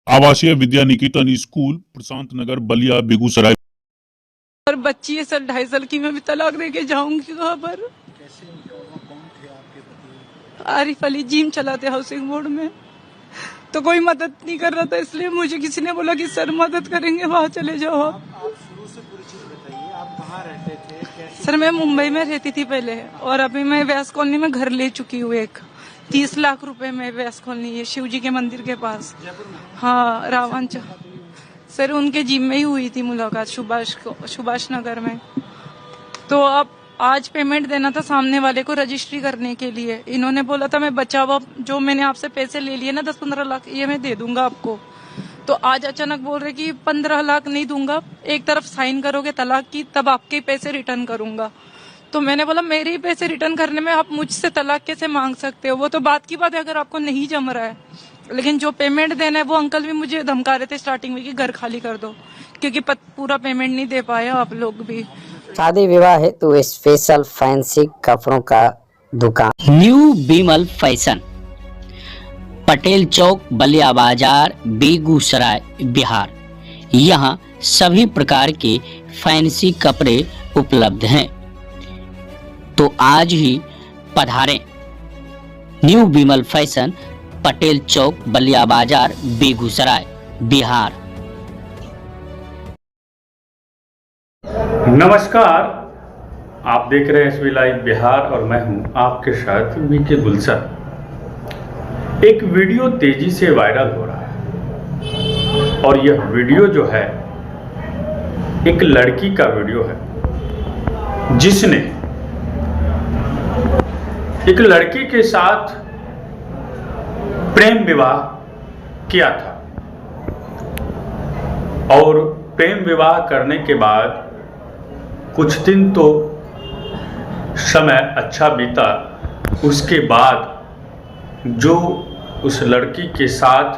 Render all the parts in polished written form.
आवासीय विद्या निकेतन स्कूल प्रशांत नगर बलिया बेगूसराय। और बच्ची है सर 2.5 साल की, मैं भी तलाक दे के जाऊंगी कहाँ पर। कैसे कौन थे आपके पति? आरिफ अली जिम चलाते हाउसिंग बोर्ड में, तो कोई मदद नहीं कर रहा था, इसलिए मुझे किसी ने बोला कि सर मदद करेंगे, वहाँ चले जाओ आप। शुरू से पूरी चीज बताइए, आप कहाँ रहते थे, कैसे? सर मैं मुंबई में रहती थी पहले, और अभी मैं व्यास कॉलोनी में घर ले चुकी हूँ एक 30 लाख रुपए में। व्यास कॉलोनी है शिव जी के मंदिर के पास। जयपुर में? हाँ रावण सर उनके जिम में ही हुई थी मुलाकात सुभाष नगर में। तो अब आज पेमेंट देना था सामने वाले को रजिस्ट्री करने के लिए। इन्होंने बोला था मैं बचा हुआ जो मैंने आपसे पैसे ले लिए ना 10-15 लाख, ये मैं दे दूंगा आपको। तो आज अचानक बोल रहे कि 15 लाख नहीं दूंगा, एक तरफ साइन करोगे तलाक की तब आपके पैसे रिटर्न करूंगा। तो मैंने बोला मेरे ही पैसे रिटर्न करने में आप मुझसे तलाक कैसे मांग सकते हो? वो तो बात की बात है अगर आपको नहीं जम रहा है, लेकिन जो पेमेंट देना है वो अंकल भी मुझे धमका रहे थे स्टार्टिंग में कि घर खाली कर दो, क्योंकि पूरा पेमेंट नहीं दे पाया आप लोग भी। शादी विवाह हेतु स्पेशल फैंसी कपड़ों का दुकान न्यू बीमल फैशन, पटेल चौक, बलिया बाजार, बेगूसराय, बिहार। यहाँ सभी प्रकार के फैंसी कपड़े उपलब्ध हैं, तो आज ही पधारें। न्यू बीमल फैशन, पटेल चौक, बलिया बाजार, बेगूसराय, बिहार। नमस्कार, आप देख रहे हैं एसबी लाइव बिहार और मैं हूं आपके साथ वीके गुलशन। एक वीडियो तेजी से वायरल हो रहा है और यह वीडियो जो है एक लड़की का वीडियो है जिसने एक लड़की के साथ प्रेम विवाह किया था और प्रेम विवाह करने के बाद कुछ दिन तो समय अच्छा बीता, उसके बाद जो उस लड़की के साथ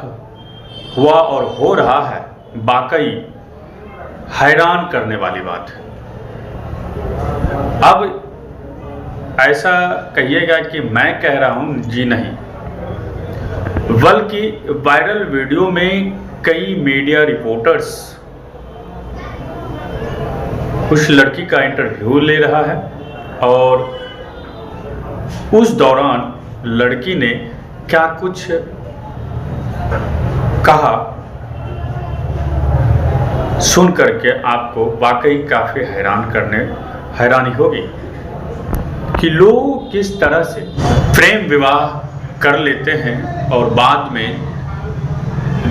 हुआ और हो रहा है वाकई हैरान करने वाली बात है। अब ऐसा कहिएगा कि मैं कह रहा हूं, जी नहीं, बल्कि वायरल वीडियो में कई मीडिया रिपोर्टर्स उस लड़की का इंटरव्यू ले रहा है और उस दौरान लड़की ने क्या कुछ कहा सुन करके आपको वाकई काफी हैरानी होगी कि लोग किस तरह से प्रेम विवाह कर लेते हैं और बाद में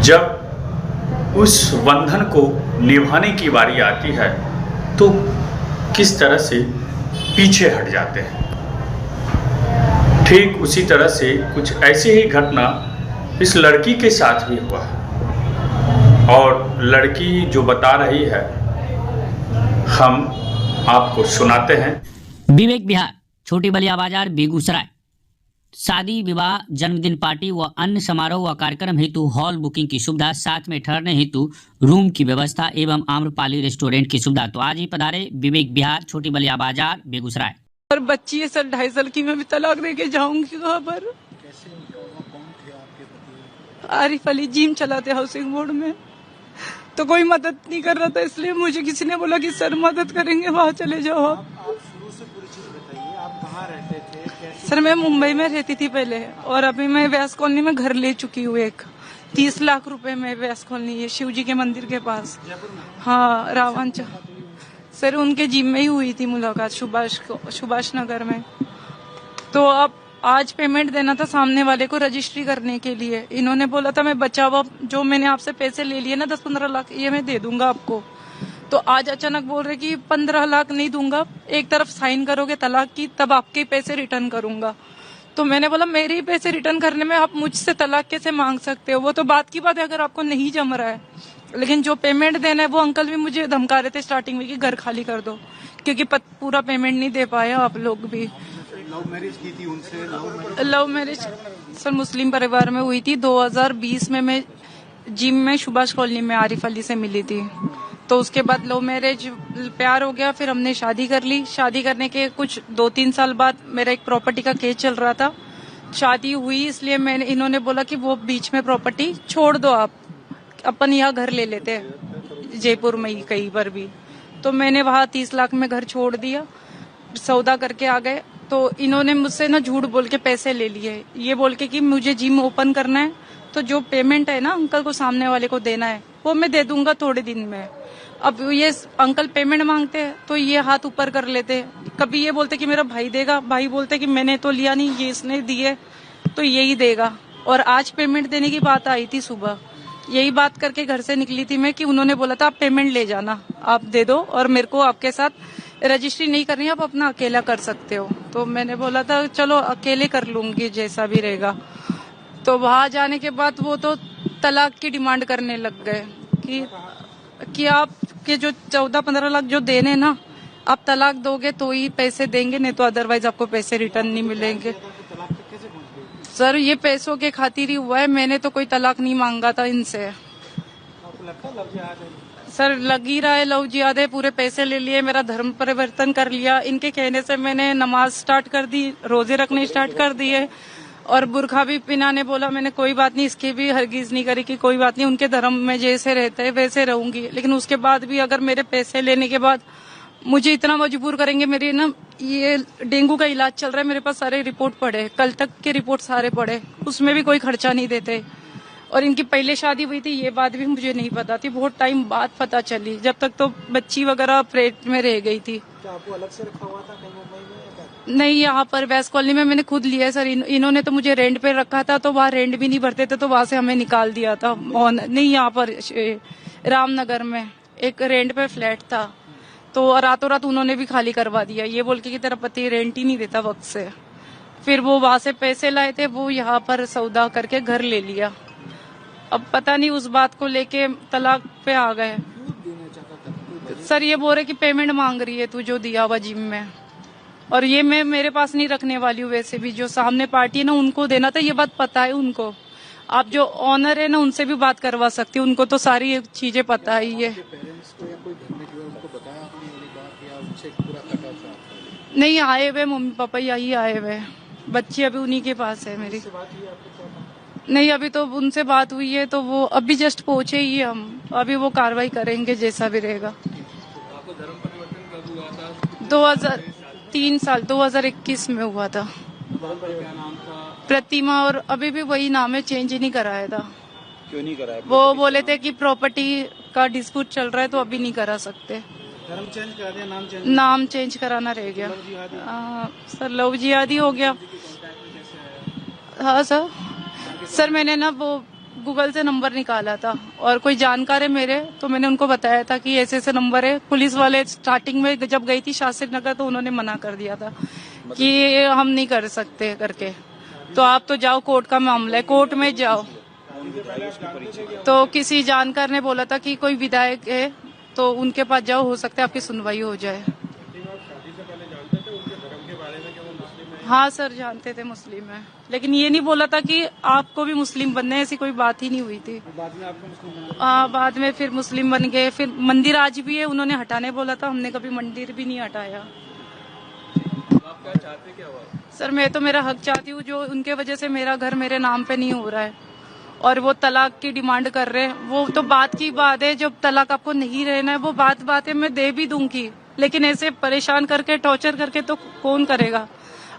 जब उस बंधन को निभाने की बारी आती है तो किस तरह से पीछे हट जाते हैं। ठीक उसी तरह से कुछ ऐसी ही घटना इस लड़की के साथ भी हुआ है और लड़की जो बता रही है हम आपको सुनाते हैं। विवेक बिहार, छोटी बलिया बाजार, बेगूसराय। शादी विवाह, जन्मदिन पार्टी व अन्य समारोह व कार्यक्रम हेतु हॉल बुकिंग की सुविधा, साथ में ठहरने हेतु रूम की व्यवस्था एवं आम्रपाली रेस्टोरेंट की सुविधा। तो आज ही पधारे विवेक बिहार, छोटी बलिया बाजार, बेगूसराय। और बच्ची है सर 2.5 साल की, मैं भी तलाक दे के जाऊंगी कहाँ पर। कैसे कौन थे आपके पति? आरिफ अली जिम चलाते हाउसिंग बोर्ड में, तो कोई मदद नहीं कर रहा था, इसलिए मुझे किसी ने बोला कि सर मदद करेंगे, वहाँ चले जाओ आप। शुरू से पूरी चीज बताइए, आप कहाँ रहते थे, कैसे? सर मैं मुंबई में रहती थी पहले, और अभी मैं व्यास कॉलोनी में घर ले चुकी हूँ एक 30 लाख रुपए में। व्यास कॉलोनी है शिव जी के मंदिर के पास। जयपुर में? हाँ रावण सर उनके जिम में ही हुई थी मुलाकात सुभाष नगर में। तो अब आज पेमेंट देना था सामने वाले को रजिस्ट्री करने के लिए। इन्होंने बोला था मैं बचा हुआ जो मैंने आपसे पैसे ले लिए ना 10-15 लाख, ये मैं दे दूंगा आपको। तो आज अचानक बोल रहे कि 15 लाख नहीं दूंगा, एक तरफ साइन करोगे तलाक की तब आपके पैसे रिटर्न करूंगा। तो मैंने बोला मेरे ही पैसे रिटर्न करने में आप मुझसे तलाक कैसे मांग सकते हो? वो तो बात की बात है अगर आपको नहीं जम रहा है, लेकिन जो पेमेंट देना है वो अंकल भी मुझे धमका रहे थे स्टार्टिंग में कि घर खाली कर दो, क्योंकि पूरा पेमेंट नहीं दे पाया आप लोग भी। लव मैरिज की थी उनसे? लव मैरिज सर मुस्लिम परिवार में हुई थी। 2020 में मैं जिम में सुभाष कॉलोनी में आरिफ अली से मिली थी, तो उसके बाद लव मैरिज प्यार हो गया, फिर हमने शादी कर ली। शादी करने के कुछ 2-3 साल बाद मेरा एक प्रॉपर्टी का केस चल रहा था। शादी हुई इसलिए इन्होंने बोला कि वो बीच में प्रॉपर्टी छोड़ दो आप, अपन यहाँ घर ले लेते हैं जयपुर में ही कहीं पर भी। तो मैंने वहाँ 30 लाख में घर छोड़ दिया, सौदा करके आ गए। तो इन्होंने मुझसे ना झूठ बोल के पैसे ले लिए, ये बोल के कि मुझे जिम ओपन करना है, तो जो पेमेंट है ना अंकल को सामने वाले को देना है वो मैं दे दूंगा थोड़े दिन में। अब ये अंकल पेमेंट मांगते हैं तो ये हाथ ऊपर कर लेते हैं। कभी ये बोलते कि मेरा भाई देगा, भाई बोलते कि मैंने तो लिया नहीं, ये इसने दिए तो यही देगा। और आज पेमेंट देने की बात आई थी सुबह, यही बात करके घर से निकली थी मैं कि उन्होंने बोला था आप पेमेंट ले जाना, आप दे दो और मेरे को आपके साथ रजिस्ट्री नहीं करनी, आप अपना अकेला कर सकते हो। तो मैंने बोला था चलो अकेले कर लूंगी जैसा भी रहेगा। तो वहां जाने के बाद वो तो तलाक की डिमांड करने लग गए कि आप के जो 14-15 लाख जो देने ना, आप तलाक दोगे तो ही पैसे देंगे, नहीं तो अदरवाइज आपको पैसे रिटर्न नहीं मिलेंगे। सर ये पैसों के खातिर ही हुआ है, मैंने तो कोई तलाक नहीं मांगा था इनसे। सर लग ही रहा है लव जिहाद है, पूरे पैसे ले लिए, मेरा धर्म परिवर्तन कर लिया। इनके कहने से मैंने नमाज स्टार्ट कर दी, रोजे रखने स्टार्ट कर दिए और बुरखा भी पिनाने बोला। मैंने कोई बात नहीं, इसकी भी हरगिज नहीं करी कि कोई बात नहीं, उनके धर्म में जैसे रहते हैं वैसे रहूंगी। लेकिन उसके बाद भी अगर मेरे पैसे लेने के बाद मुझे इतना मजबूर करेंगे, मेरी ना ये डेंगू का इलाज चल रहा है, मेरे पास सारे रिपोर्ट पड़े, कल तक के रिपोर्ट सारे पड़े, उसमें भी कोई खर्चा नहीं देते। और इनकी पहले शादी हुई थी, ये बात भी मुझे नहीं पता थी, बहुत टाइम बाद पता चली, जब तक तो बच्ची वगैरह पेट में रह गई थी। क्या आपको अलग से रखा हुआ था कहीं मुंबई में? नहीं, यहाँ पर वैस कॉलोनी में मैंने खुद लिया है सर। इन्होंने तो मुझे रेंट पे रखा था, तो वहाँ रेंट भी नहीं भरते थे, तो वहां से हमें निकाल दिया था। नहीं, यहाँ पर रामनगर में एक रेंट पे फ्लैट था, तो रातों रात उन्होंने भी खाली करवा दिया, ये बोल के कि तेरा पति रेंट ही नहीं देता वक्त से। फिर वो वहां से पैसे लाए थे, वो यहाँ पर सौदा करके घर ले लिया। अब पता नहीं उस बात को लेके तलाक पे आ गए। सर ये बोल रहे कि पेमेंट मांग रही है तू जो दिया हुआ जिम में, और ये मैं मेरे पास नहीं रखने वाली हूँ। वैसे भी जो सामने पार्टी है ना उनको देना था, ये बात पता है उनको। आप जो ऑनर है ना उनसे भी बात करवा सकती हूँ, उनको तो सारी चीजें पता ही है। नहीं आए हुए मम्मी पापा यही आए हुए, बच्ची अभी उन्हीं के पास है मेरी। नहीं अभी तो उनसे बात हुई है, तो वो अभी जस्ट पहुंचे ही हम, अभी वो कार्रवाई करेंगे जैसा भी रहेगा। आपको धर्म परिवर्तन कब हुआ था? 2003 साल 2021 में हुआ था। क्या नाम था? प्रतिमा, और अभी भी वही नाम है, चेंज ही नहीं कराया था। क्यों नहीं कराया? वो बोले थे कि प्रॉपर्टी का डिस्प्यूट चल रहा है तो अभी नहीं करा सकते। धर्म चेंज करा दिया, नाम चेंज कराना रह गया। सर लव जिहादी हो गया। हाँ सर मैंने ना वो गूगल से नंबर निकाला था, और कोई जानकार है मेरे, तो मैंने उनको बताया था कि ऐसे ऐसे नंबर है। पुलिस वाले स्टार्टिंग में जब गई थी शास्त्री नगर, तो उन्होंने मना कर दिया था कि हम नहीं कर सकते करके, तो आप तो जाओ, कोर्ट का मामला है, कोर्ट में जाओ। तो किसी जानकार ने बोला था कि कोई विधायक है तो उनके पास जाओ, हो सकता है आपकी सुनवाई हो जाए। हाँ सर जानते थे मुस्लिम है, लेकिन ये नहीं बोला था कि आपको भी मुस्लिम बनना है, ऐसी कोई बात ही नहीं हुई थी। बाद में आपको मुस्लिम बना? हाँ बाद में फिर मुस्लिम बन गए। फिर मंदिर आज भी है, उन्होंने हटाने बोला था, हमने कभी मंदिर भी नहीं हटाया। आप क्या चाहते, क्या हुआ? सर मैं तो मेरा हक चाहती हूँ, जो उनके वजह से मेरा घर मेरे नाम पे नहीं हो रहा है और वो तलाक की डिमांड कर रहे हैं। वो तो बात की बात है, जब तलाक आपको नहीं रहना है वो बात है, मैं दे भी दूंगी, लेकिन ऐसे परेशान करके टॉर्चर करके तो कौन करेगा।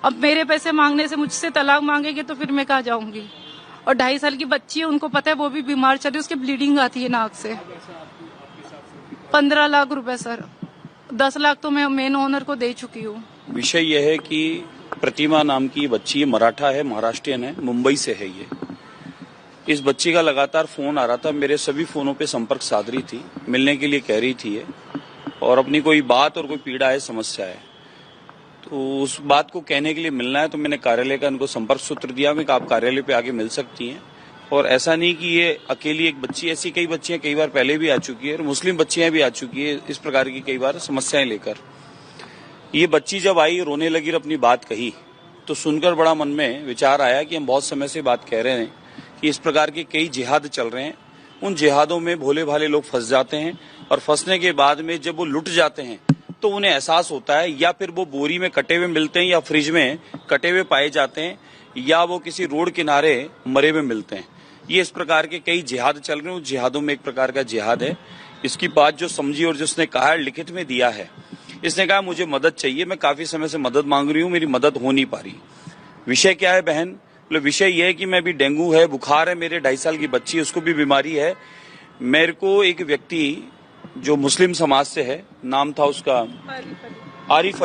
अब मेरे पैसे मांगने से मुझसे तलाक मांगेंगे तो फिर मैं कहाँ जाऊंगी। और 2.5 साल की बच्ची है, उनको पता है, वो भी बीमार चल रही है, उसकी ब्लीडिंग आती है नाक से। 15 लाख रुपए सर, 10 लाख तो मैं मेन ओनर को दे चुकी हूँ। विषय यह है कि प्रतिमा नाम की बच्ची मराठा है, महाराष्ट्रियन है, मुंबई से है ये। इस बच्ची का लगातार फोन आ रहा था, मेरे सभी फोनों पे संपर्क साध रही थी, मिलने के लिए कह रही थी ये, और अपनी कोई बात और कोई पीड़ा है, समस्या है, तो उस बात को कहने के लिए मिलना है। तो मैंने कार्यालय का इनको संपर्क सूत्र दिया, मैं आप कार्यालय पे आके मिल सकती हैं। और ऐसा नहीं कि ये अकेली एक बच्ची, ऐसी कई बच्चियां कई बार पहले भी आ चुकी है, और मुस्लिम बच्चियां भी आ चुकी है इस प्रकार की कई बार समस्याएं लेकर। ये बच्ची जब आई, रोने लगी और अपनी बात कही, तो सुनकर बड़ा मन में विचार आया कि हम बहुत समय से बात कह रहे हैं कि इस प्रकार के कई जिहाद चल रहे हैं, उन जिहादों में भोले भाले लोग फंस जाते हैं, और फंसने के बाद में जब वो लुट जाते हैं तो उन्हें एहसास होता है, या फिर वो बोरी में कटे हुए मिलते हैं, या फ्रिज में कटे हुए पाए जाते हैं, या वो किसी रोड किनारे मरे हुए मिलते हैं। ये इस प्रकार के कई जिहाद चल रहे हैं, उस जिहादों में एक प्रकार का जिहाद है। इसकी बात जो समझी और जिसने कहा है, लिखित में दिया है, इसने कहा मुझे मदद चाहिए, मैं काफी समय से मदद मांग रही हूँ, मेरी मदद हो नहीं पा रही। विषय क्या है बहन? विषय यह है कि मैं भी डेंगू है, बुखार है, मेरे 2.5 साल की बच्ची है, उसको भी बीमारी है। मेरे को एक व्यक्ति जो मुस्लिम समाज से है, नाम था उसका आरिफ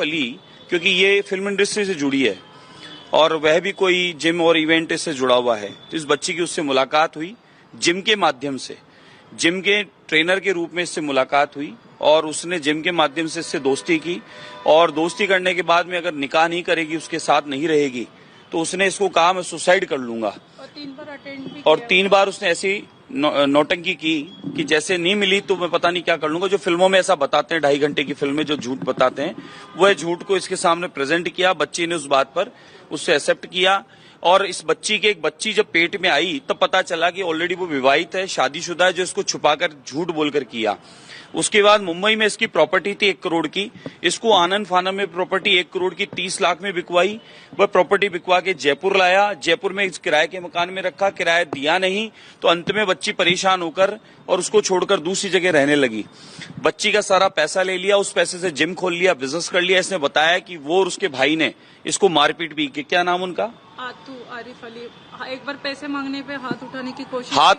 अली, क्योंकि ये फिल्म इंडस्ट्री से जुड़ी है और वह भी कोई जिम और इवेंट से जुड़ा हुआ है। तो इस बच्ची की उससे मुलाकात हुई जिम के माध्यम से, जिम के ट्रेनर के रूप में इससे मुलाकात हुई और उसने जिम के माध्यम से इससे दोस्ती की और दोस्ती करने के बाद में अगर निकाह नहीं करेगी, उसके साथ नहीं रहेगी, तो उसने इसको कहा मैं सुसाइड कर लूंगा। और 3 बार उसने ऐसी नौटंकी की कि जैसे नहीं मिली तो मैं पता नहीं क्या कर लूंगा। जो फिल्मों में ऐसा बताते हैं, 2.5 घंटे की फिल्म में जो झूठ बताते हैं, वह झूठ को इसके सामने प्रेजेंट किया। बच्ची ने उस बात पर उससे एक्सेप्ट किया और इस बच्ची के एक बच्ची जब पेट में आई तब पता चला कि ऑलरेडी वो विवाहित है, शादीशुदा है, जो इसको छुपाकर झूठ बोलकर किया। उसके बाद मुंबई में इसकी प्रॉपर्टी थी 1 करोड़ की, इसको आनंद फानन में प्रॉपर्टी 1 करोड़ की 30 लाख में बिकवाई। वह प्रॉपर्टी बिकवा के जयपुर लाया, जयपुर में इस किराए के मकान में रखा, किराया दिया नहीं, तो अंत में बच्ची परेशान होकर और उसको छोड़कर दूसरी जगह रहने लगी। बच्ची का सारा पैसा ले लिया, उस पैसे से जिम खोल लिया, बिजनेस कर लिया। इसने बताया कि वो और उसके भाई ने इसको मारपीट भी की। क्या नाम उनका? आरिफ अली। एक बार पैसे मांगने पे हाथ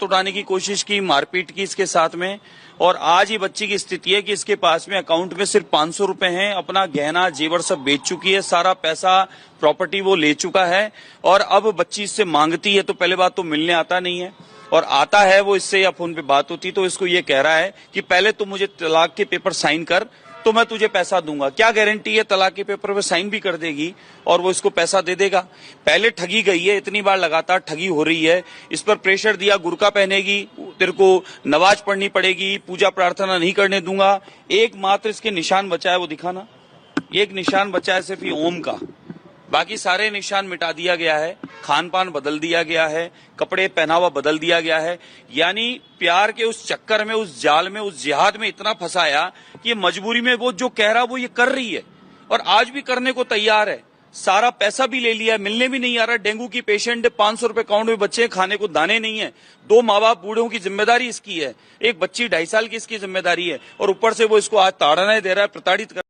उठाने की कोशिश की, मारपीट की इसके साथ में। और आज ये बच्ची की स्थिति है कि इसके पास में अकाउंट में सिर्फ 500 रुपए हैं, अपना गहना जेवर सब बेच चुकी है, सारा पैसा प्रॉपर्टी वो ले चुका है और अब बच्ची इससे मांगती है तो पहले बात तो मिलने आता नहीं है और आता है वो इससे या फोन पे बात होती तो इसको ये कह रहा है कि पहले तो मुझे तलाक के पेपर साइन कर तो मैं तुझे पैसा दूंगा। क्या गारंटी है तलाक के पेपर पे साइन भी कर देगी और वो इसको पैसा दे देगा? पहले ठगी गई है, इतनी बार लगातार ठगी हो रही है। इस पर प्रेशर दिया, गुरका पहनेगी, तेरे को नमाज पढ़नी पड़ेगी, पूजा प्रार्थना नहीं करने दूंगा। एकमात्र इसके निशान बचा है, वो दिखाना। एक निशान बचा है सिर्फ ये ओम का, बाकी सारे निशान मिटा दिया गया है, खान पान बदल दिया गया है, कपड़े पहनावा बदल दिया गया है। यानी प्यार के उस चक्कर में, उस जाल में, उस जिहाद में इतना फंसाया कि ये मजबूरी में वो जो कह रहा वो ये कर रही है और आज भी करने को तैयार है। सारा पैसा भी ले लिया, मिलने भी नहीं आ रहा। डेंगू की पेशेंट, 500 रुपए अकाउंट में बच्चे, खाने को दाने नहीं है। 2 माँ बाप बूढ़ों की जिम्मेदारी इसकी है, एक बच्ची 2.5 साल की इसकी जिम्मेदारी है और ऊपर से वो इसको आज ताड़ना दे रहा है, प्रताड़ित कर।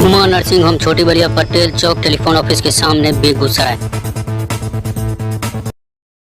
उमा नर्सिंग होम, छोटी बलिया, पटेल चौक, टेलीफोन ऑफिस के सामने, बेगूसराय।